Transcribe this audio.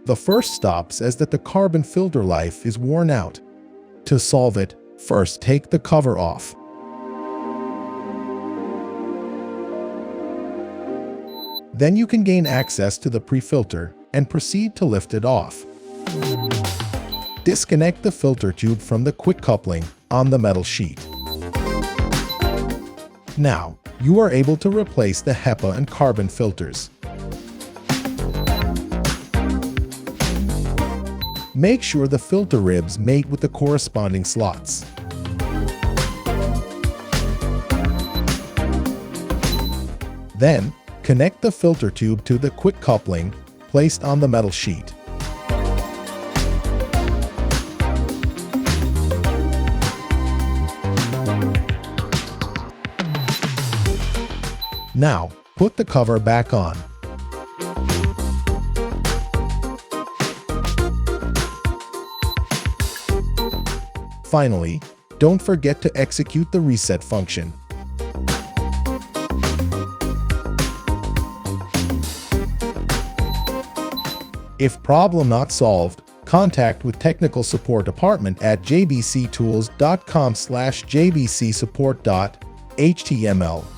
The first stop says that the carbon filter life is worn out. To solve it, first take the cover off. Then you can gain access to the pre-filter and proceed to lift it off. Disconnect the filter tube from the quick coupling on the metal sheet. Now, you are able to replace the HEPA and carbon filters. Make sure the filter ribs mate with the corresponding slots. Then, connect the filter tube to the quick coupling placed on the metal sheet. Now, put the cover back on. Finally, don't forget to execute the reset function. If problem not solved, contact with technical support department at jbctools.com/jbcsupport.html.